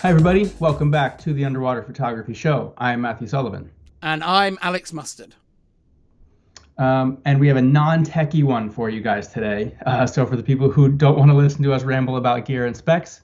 Hi, everybody. Welcome back to the Underwater Photography Show. I'm Matthew Sullivan. And I'm Alex Mustard. And we have a non-techie one for you guys today. So for the people who don't want to listen to us ramble about gear and specs,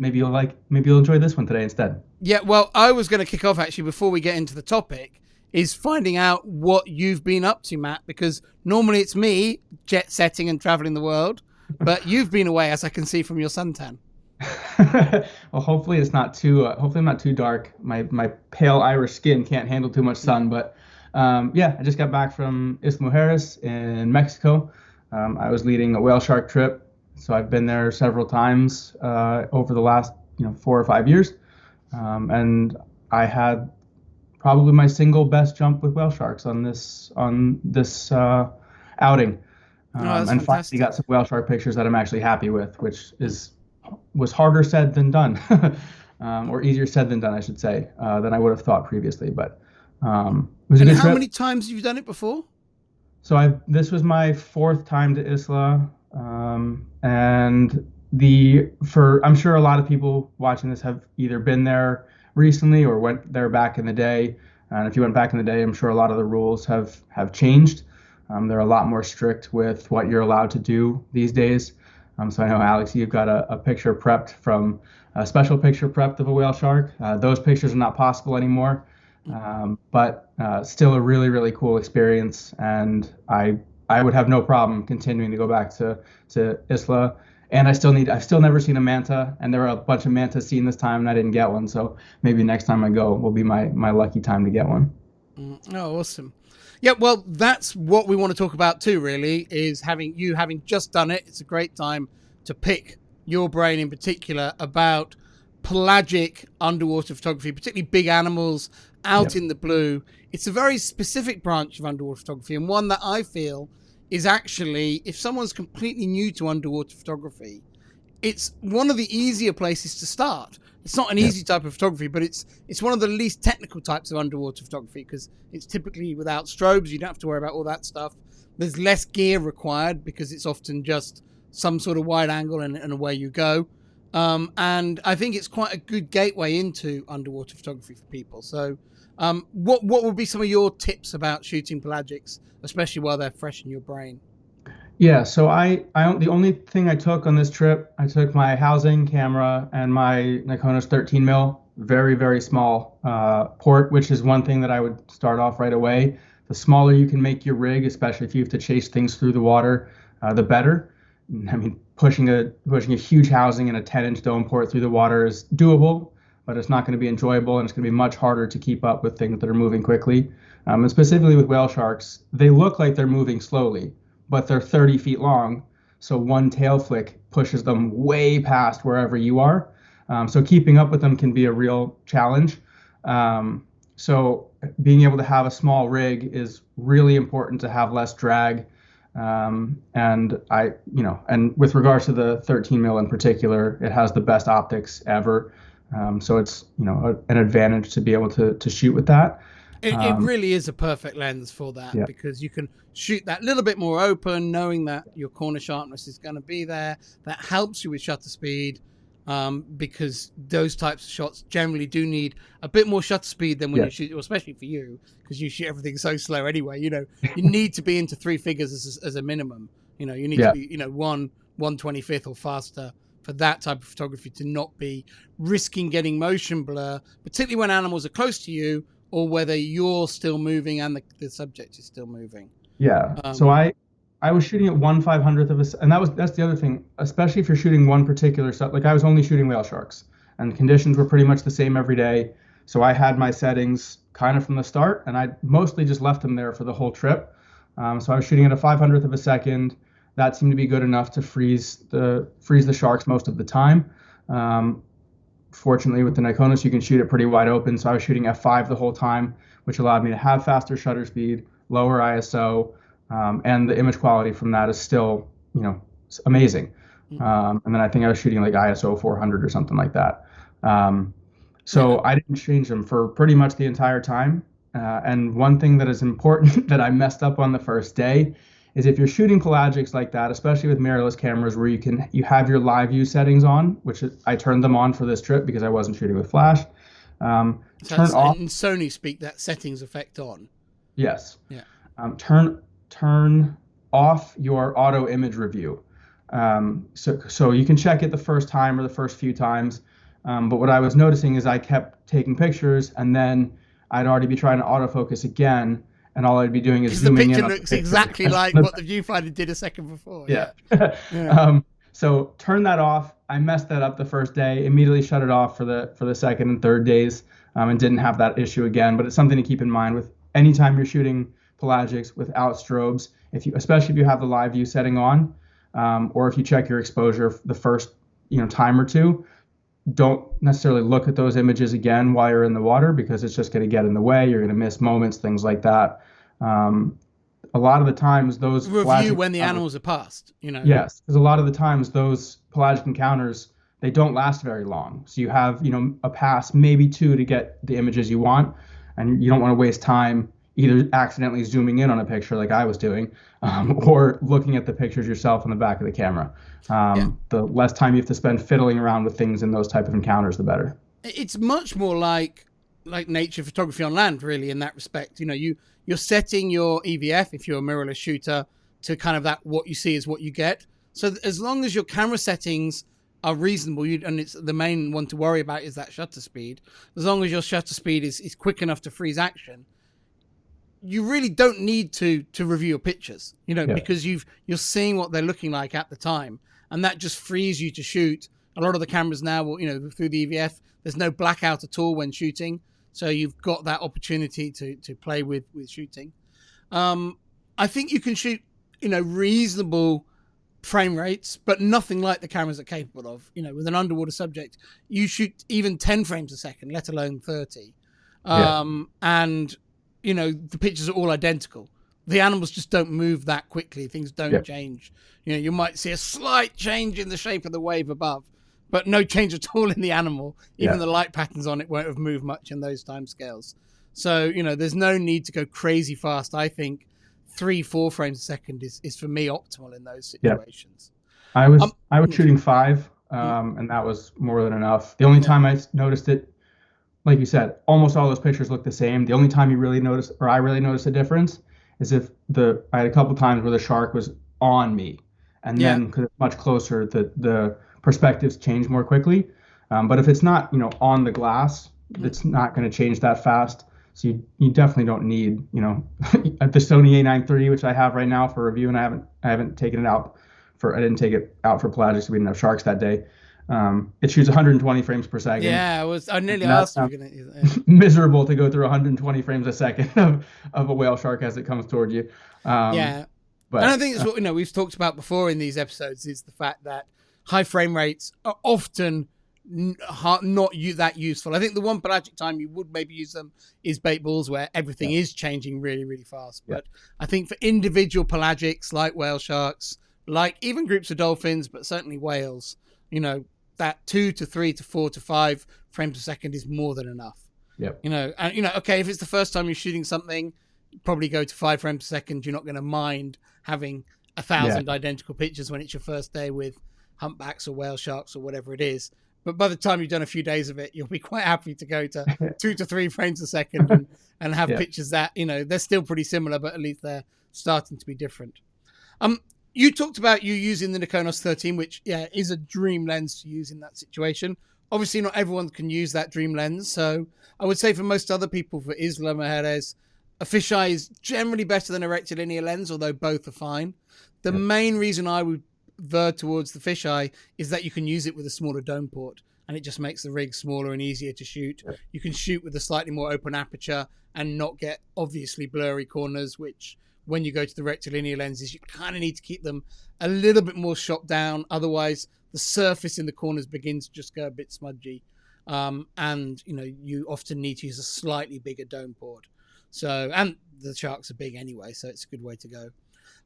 maybe you'll enjoy this one today instead. Yeah, well, I was going to kick off actually before we get into the topic is finding out what you've been up to, Matt, because normally it's me jet setting and traveling the world, but you've been away, as I can see from your suntan. Well, hopefully it's not too. Hopefully I'm not too dark. My pale Irish skin can't handle too much sun. But yeah, I just got back from Isla Mujeres in Mexico. I was leading a whale shark trip, so I've been there several times over the last 4 or 5 years, and I had probably my single best jump with whale sharks on this outing, That's and finally fantastic. got some whale shark pictures that I'm actually happy with, which was harder said than done, or easier said than done, I should say, than I would have thought previously. But it was a And good how trip. many times have you done it before? So this was my fourth time to Isla, and I'm sure a lot of people watching this have either been there recently or went there back in the day. And if you went back in the day, I'm sure a lot of the rules have changed. They're a lot more strict with what you're allowed to do these days. So I know, Alex, you've got a picture prepped from a special picture prepped of a whale shark. Those pictures are not possible anymore, but still a really, really cool experience. And I would have no problem continuing to go back to Isla. And I've still never seen a manta, and there were a bunch of mantas seen this time, and I didn't get one. So maybe next time I go will be my lucky time to get one. Oh, awesome. Yeah, well, that's what we want to talk about too, really, is having just done it. It's a great time to pick your brain in particular about pelagic underwater photography, particularly big animals out Yep. in the blue. It's a very specific branch of underwater photography, and one that I feel is actually, if someone's completely new to underwater photography, it's one of the easier places to start. It's not an Yep. easy type of photography, but it's one of the least technical types of underwater photography because it's typically without strobes. You don't have to worry about all that stuff. There's less gear required because it's often just some sort of wide angle and away you go. And I think it's quite a good gateway into underwater photography for people. So, what would be some of your tips about shooting pelagics, especially while they're fresh in your brain? Yeah, so the only thing I took on this trip, I took my housing camera and my Nikonos 13 mil, very, very small port, which is one thing that I would start off right away. The smaller you can make your rig, especially if you have to chase things through the water, the better. I mean, pushing a huge housing and a 10-inch dome port through the water is doable, but it's not going to be enjoyable, and it's going to be much harder to keep up with things that are moving quickly. And specifically with whale sharks, they look like they're moving slowly, but they're 30 feet long. So one tail flick pushes them way past wherever you are. So keeping up with them can be a real challenge. So being able to have a small rig is really important to have less drag. And with regards to the 13 mil in particular, it has the best optics ever. So it's, an advantage to be able to shoot with that. It Um, really is a perfect lens for that yeah, because you can shoot that little bit more open, knowing that your corner sharpness is going to be there. That helps you with shutter speed because those types of shots generally do need a bit more shutter speed than when yeah, you shoot, especially for you because you shoot everything so slow anyway. You need to be into three figures as a minimum. You need to yeah. be, 1/25th or faster for that type of photography to not be risking getting motion blur, particularly when animals are close to you or whether you're still moving and the subject is still moving. Yeah. So Um, I was shooting at 1/500th of a, and that's the other thing, especially if you're shooting one particular stuff. Like I was only shooting whale sharks, and the conditions were pretty much the same every day. So I had my settings kind of from the start, and I mostly just left them there for the whole trip. So I was shooting at a 500th of a second. That seemed to be good enough to freeze the sharks most of the time. Um, Fortunately, with the Nikonos, you can shoot it pretty wide open. So I was shooting f5 the whole time, which allowed me to have faster shutter speed, lower ISO, and the image quality from that is still, amazing. And then I think I was shooting like ISO 400 or something like that. Um, yeah, so I didn't change them for pretty much the entire time. And one thing that is important that I messed up on the first day is if you're shooting pelagics like that, especially with mirrorless cameras where you have your live view settings on, which I turned them on for this trip because I wasn't shooting with flash. So Turn that's off. in Sony speak, that settings effect on. Yes. Yeah. Turn off your auto image review. So you can check it the first time or the first few times. But what I was noticing is I kept taking pictures and then I'd already be trying to autofocus again, and all I'd be doing is Because the zooming picture in on the looks picture. exactly like what the viewfinder did a second before. Yeah. Yeah. So turn that off. I messed that up the first day, immediately shut it off for the second and third days, and didn't have that issue again. But it's something to keep in mind with anytime you're shooting pelagics without strobes, especially if you have the live view setting on, or if you check your exposure the first time or two, don't necessarily look at those images again while you're in the water because it's just going to get in the way. You're going to miss moments, things like that. A lot of the times those review when the animals are passed, Yes, because a lot of the times those pelagic encounters, they don't last very long. So you have, a pass, maybe two, to get the images you want, and you don't want to waste time either accidentally zooming in on a picture like I was doing, or looking at the pictures yourself in the back of the camera. The less time you have to spend fiddling around with things in those type of encounters, the better. It's much more like nature photography on land, really, in that respect. You're setting your EVF, if you're a mirrorless shooter, to kind of that what you see is what you get. So as long as your camera settings are reasonable, and it's the main one to worry about is that shutter speed. As long as your shutter speed is quick enough to freeze action, you really don't need to review your pictures, because you're seeing what they're looking like at the time, and that just frees you to shoot. A lot of the cameras now will, through the EVF, there's no blackout at all when shooting. So you've got that opportunity to play with shooting. I think you can shoot, reasonable frame rates, but nothing like the cameras are capable of. With an underwater subject, you shoot even 10 frames a second, let alone 30. And, the pictures are all identical. The animals just don't move that quickly. Things don't change. You might see a slight change in the shape of the wave above, but no change at all in the animal. Even the light patterns on it won't have moved much in those time scales. So, there's no need to go crazy fast. I think 3-4 frames a second is for me optimal in those situations. I was shooting 5, and that was more than enough. The only time I noticed it, like you said, almost all those pictures look the same. The only time I really noticed a difference is if I had a couple times where the shark was on me, and then because it's much closer, the perspectives change more quickly. But if it's not, on the glass, it's not going to change that fast. So you definitely don't need, the Sony A9 III, which I have right now for review, and I haven't taken it out I didn't take it out for pelagics. We didn't have sharks that day. It shoots 120 frames per second. Yeah, I nearly asked if you're going to use it. Miserable to go through 120 frames a second of a whale shark as it comes toward you. But I think it's what we've talked about before in these episodes is the fact that high frame rates are often not that useful. I think the one pelagic time you would maybe use them is bait balls, where everything is changing really, really fast. But I think for individual pelagics like whale sharks, like even groups of dolphins, but certainly whales, that 2 to 3 to 4 to 5 frames a second is more than enough. Okay, if it's the first time you're shooting something, probably go to 5 frames a second. You're not going to mind having 1,000 identical pictures when it's your first day with humpbacks or whale sharks or whatever it is. But by the time you've done a few days of it, you'll be quite happy to go to 2 to 3 frames a second and have pictures that, they're still pretty similar, but at least they're starting to be different. You talked about you using the Nikonos 13, which, is a dream lens to use in that situation. Obviously, not everyone can use that dream lens. So I would say for most other people, for Isla Mujeres, a fisheye is generally better than a rectilinear lens, although both are fine. The main reason I would veer towards the fisheye is that you can use it with a smaller dome port, and it just makes the rig smaller and easier to shoot. You can shoot with a slightly more open aperture and not get obviously blurry corners, which when you go to the rectilinear lenses, you kind of need to keep them a little bit more shot down. Otherwise, the surface in the corners begins to just go a bit smudgy. And, you often need to use a slightly bigger dome port. So, and the sharks are big anyway, so it's a good way to go.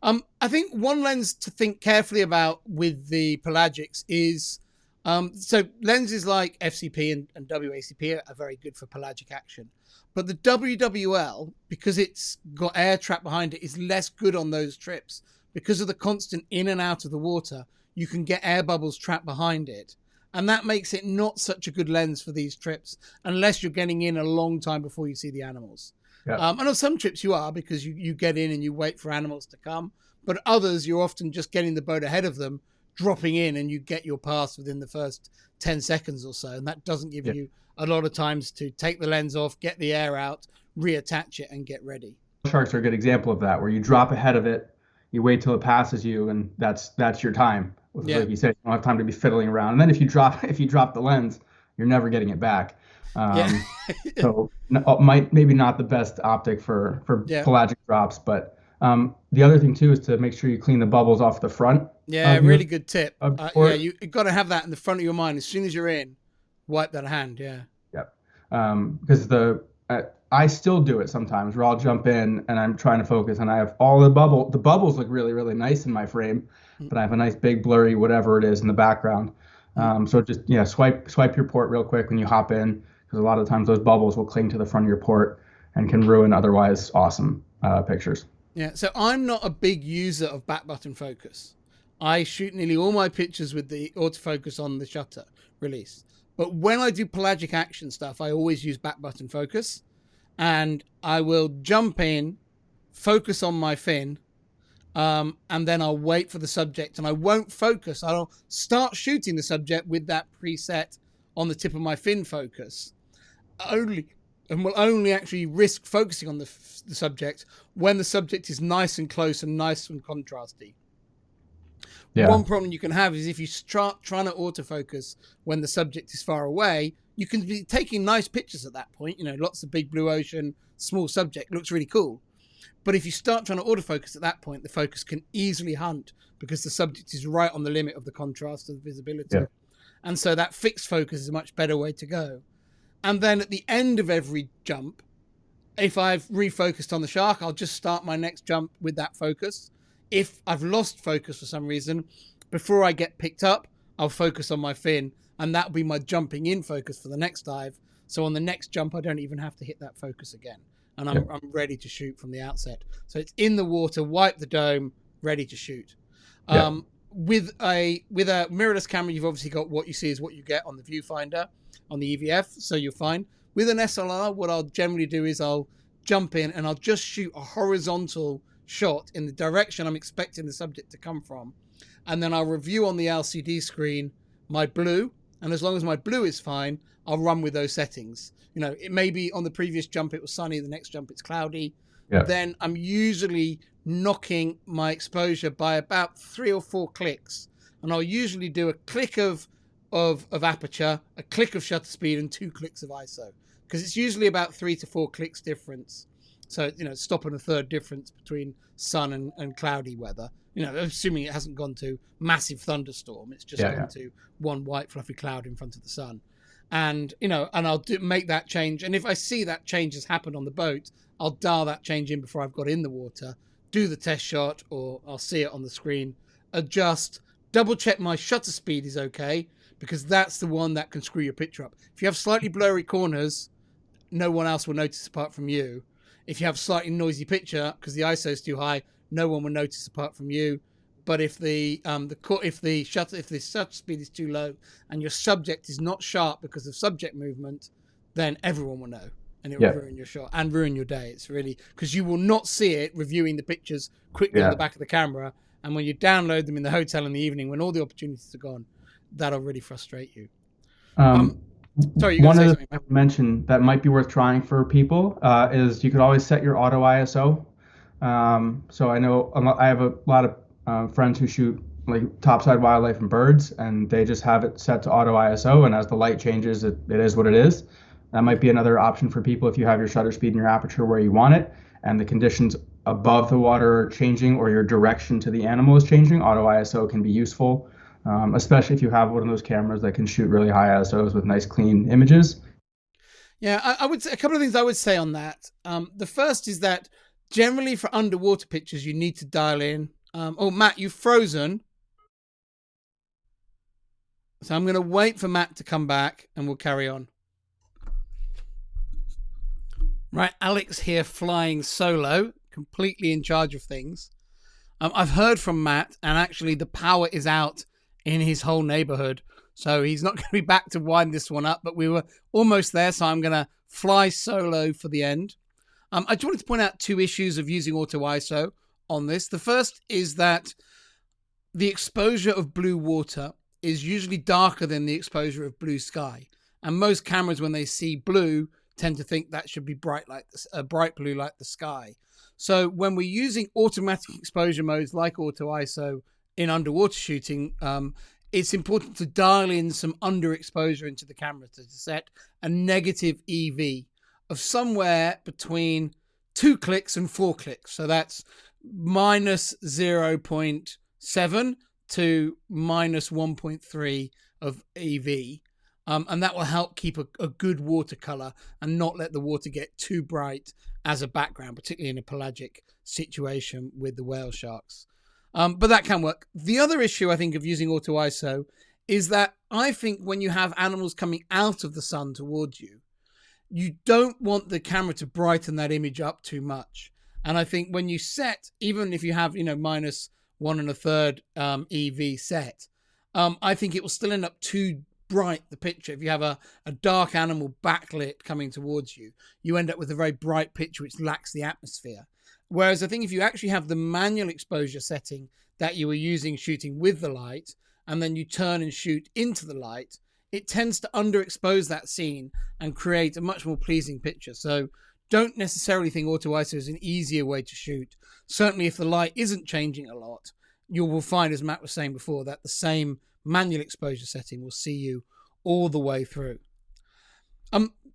I think one lens to think carefully about with the pelagics is, so lenses like FCP and WACP are very good for pelagic action. But the WWL, because it's got air trap behind it, is less good on those trips because of the constant in and out of the water, you can get air bubbles trapped behind it. And that makes it not such a good lens for these trips unless you're getting in a long time before you see the animals. Yeah. And on some trips you are, because you get in and you wait for animals to come. But others, you're often just getting the boat ahead of them, dropping in, and you get your pass within the first 10 seconds or so. And that doesn't give you a lot of times to take the lens off, get the air out, reattach it, and get ready. Sharks are a good example of that, where you drop ahead of it, you wait till it passes you, and that's your time. Like you said, you don't have time to be fiddling around. And then if you drop the lens, you're never getting it back. So maybe not the best optic for pelagic drops, but the other thing too is to make sure you clean the bubbles off the front. Yeah, really good tip. You got to have that in the front of your mind as soon as you're in. Wipe that hand. Yeah. Yep. Because I still do it sometimes where I'll jump in and I'm trying to focus and I have all the bubbles look really, really nice in my frame, but I have a nice big blurry whatever it is in the background. So just swipe your port real quick when you hop in, because a lot of times those bubbles will cling to the front of your port and can ruin otherwise awesome pictures. Yeah, so I'm not a big user of back button focus. I shoot nearly all my pictures with the autofocus on the shutter release. But when I do pelagic action stuff, I always use back button focus. And I will jump in, focus on my fin, and then I'll wait for the subject. And I won't focus. I'll start shooting the subject with that preset on the tip of my fin focus. And will only actually risk focusing on the subject when the subject is nice and close and nice and contrasty. Yeah. One problem you can have is if you start trying to autofocus when the subject is far away, you can be taking nice pictures at that point. Lots of big blue ocean, small subject, looks really cool. But if you start trying to autofocus at that point, the focus can easily hunt because the subject is right on the limit of the contrast of the visibility. Yeah. And so that fixed focus is a much better way to go. And then at the end of every jump, if I've refocused on the shark, I'll just start my next jump with that focus. If I've lost focus for some reason, before I get picked up, I'll focus on my fin, and that'll be my jumping in focus for the next dive. So on the next jump, I don't even have to hit that focus again. And I'm ready to shoot from the outset. So it's in the water, wipe the dome, ready to shoot. With a mirrorless camera, you've obviously got what you see is what you get on the viewfinder, on the EVF, so you're fine. With an SLR, what I'll generally do is I'll jump in and I'll just shoot a horizontal shot in the direction I'm expecting the subject to come from. And then I'll review on the LCD screen my blue. And as long as my blue is fine, I'll run with those settings. It may be on the previous jump it was sunny, the next jump it's cloudy. Yeah. Then I'm usually knocking my exposure by about 3 or 4 clicks. And I'll usually do a click of aperture, a click of shutter speed, and 2 clicks of ISO. Because it's usually about 3 to 4 clicks difference. So, stopping a third difference between sun and cloudy weather. Assuming it hasn't gone to massive thunderstorm. It's just gone to one white fluffy cloud in front of the sun. And, and I'll make that change. And if I see that change has happened on the boat, I'll dial that change in before I've got in the water, do the test shot, or I'll see it on the screen, adjust, double check my shutter speed is okay, because that's the one that can screw your picture up. If you have slightly blurry corners, no one else will notice apart from you. If you have slightly noisy picture because the ISO is too high, no one will notice apart from you. But if the shutter speed is too low and your subject is not sharp because of subject movement, then everyone will know, and it will ruin your shot and ruin your day. It's really because you will not see it reviewing the pictures quickly on the back of the camera, and when you download them in the hotel in the evening when all the opportunities are gone, that'll really frustrate you. Sorry, one of the things I mentioned that might be worth trying for people is you could always set your auto ISO. So I know I have a lot of friends who shoot like topside wildlife and birds, and they just have it set to auto ISO, and as the light changes, it is what it is. That might be another option for people if you have your shutter speed and your aperture where you want it, and the conditions above the water are changing or your direction to the animal is changing. Auto ISO can be useful. Especially if you have one of those cameras that can shoot really high ISOs with nice clean images. Yeah, I would say a couple of things I would say on that. The first is that generally for underwater pictures, you need to dial in. Matt, you've frozen. So I'm going to wait for Matt to come back and we'll carry on. Right, Alex here flying solo, completely in charge of things. I've heard from Matt, and actually the power is out in his whole neighborhood. So he's not going to be back to wind this one up, but we were almost there. So I'm going to fly solo for the end. I just wanted to point out 2 issues of using auto ISO on this. The first is that the exposure of blue water is usually darker than the exposure of blue sky. And most cameras, when they see blue, tend to think that should be bright blue like the sky. So when we're using automatic exposure modes like auto ISO in underwater shooting, it's important to dial in some underexposure into the camera to set a negative EV of somewhere between 2 clicks and 4 clicks. So that's minus 0.7 to minus 1.3 of EV. And that will help keep a good watercolor and not let the water get too bright as a background, particularly in a pelagic situation with the whale sharks. But that can work. The other issue, I think, of using auto ISO is that I think when you have animals coming out of the sun towards you, you don't want the camera to brighten that image up too much. And I think when you set, even if you have, minus 1 1/3 EV set, I think it will still end up too bright, the picture. If you have a dark animal backlit coming towards you, you end up with a very bright picture which lacks the atmosphere. Whereas I think if you actually have the manual exposure setting that you were using shooting with the light, and then you turn and shoot into the light, it tends to underexpose that scene and create a much more pleasing picture. So don't necessarily think auto ISO is an easier way to shoot. Certainly if the light isn't changing a lot, you will find, as Matt was saying before, that the same manual exposure setting will see you all the way through.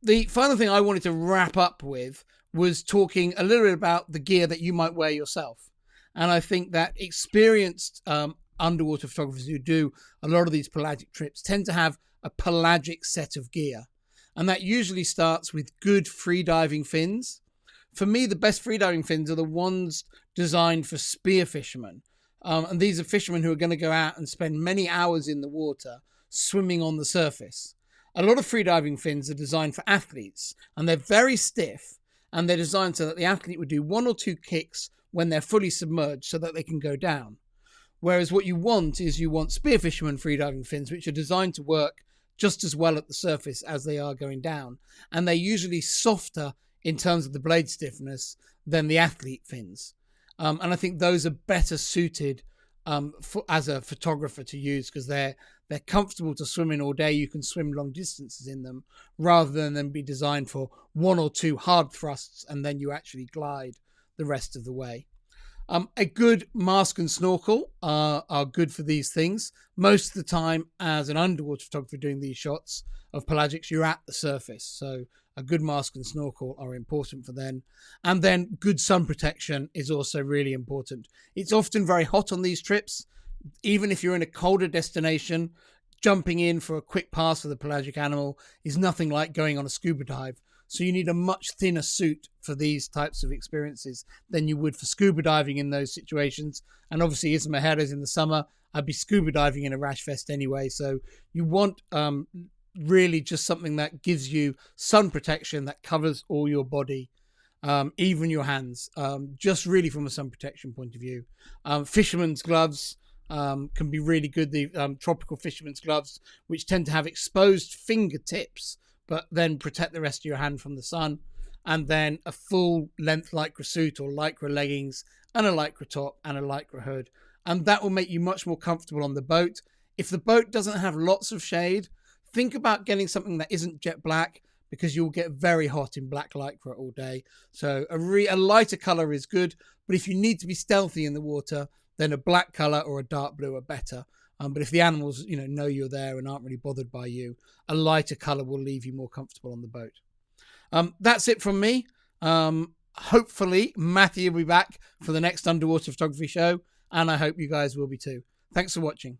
The final thing I wanted to wrap up with was talking a little bit about the gear that you might wear yourself. And I think that experienced underwater photographers who do a lot of these pelagic trips tend to have a pelagic set of gear. And that usually starts with good freediving fins. For me, the best freediving fins are the ones designed for spear fishermen. And these are fishermen who are going to go out and spend many hours in the water swimming on the surface. A lot of freediving fins are designed for athletes, and they're very stiff, and they're designed so that the athlete would do 1 or 2 kicks when they're fully submerged so that they can go down. Whereas what you want is spear fisherman freediving fins, which are designed to work just as well at the surface as they are going down. And they're usually softer in terms of the blade stiffness than the athlete fins. And I think those are better suited as a photographer to use, because they're comfortable to swim in all day. You can swim long distances in them rather than them be designed for 1 or 2 hard thrusts and then you actually glide the rest of the way. A good mask and snorkel are good for these things. Most of the time, as an underwater photographer doing these shots of pelagics, you're at the surface. So a good mask and snorkel are important for them. And then good sun protection is also really important. It's often very hot on these trips. Even if you're in a colder destination, jumping in for a quick pass with a pelagic animal is nothing like going on a scuba dive. So you need a much thinner suit for these types of experiences than you would for scuba diving in those situations. And obviously, Isla Mujeres in the summer, I'd be scuba diving in a rash vest anyway. So you want really just something that gives you sun protection that covers all your body, even your hands, just really from a sun protection point of view. Fisherman's gloves can be really good. The tropical fisherman's gloves, which tend to have exposed fingertips, but then protect the rest of your hand from the sun. And then a full length lycra suit or lycra leggings and a lycra top and a lycra hood. And that will make you much more comfortable on the boat. If the boat doesn't have lots of shade, think about getting something that isn't jet black, because you'll get very hot in black lycra all day. So a lighter color is good, but if you need to be stealthy in the water, then a black color or a dark blue are better. But if the animals, know you're there and aren't really bothered by you, a lighter color will leave you more comfortable on the boat. That's it from me. Hopefully Matthew will be back for the next underwater photography show, and I hope you guys will be too. Thanks for watching.